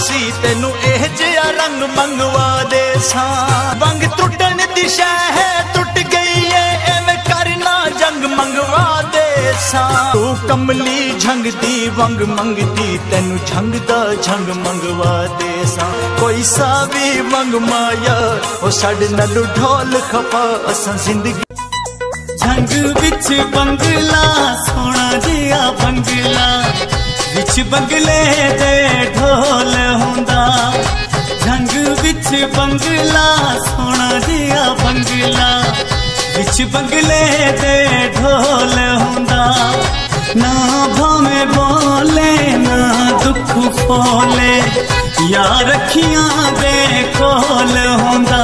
सी तेनू एह जिहा रंग मंगवा दे सा। वंग टुटन दी शह है टुट गई है एवें करना जंग मंगवा दे सा। तू कमली झंग दी वंग मंगदी तेनू झंग दा झंग मंगवा दे सा। कोई सा भी वंग माया ओ साडे नाल ढोल खपा असां जिंदगी। झंग विच बंगला सोना जिया बंगला विच बंगले दे ढोल हुंदा। झंग विच बंगला सोना जिया बंगला विच बंगले दे ढोल हुंदा। ना भावे बोले ना दुख फोले यार अखियां दे कोल हुंदा।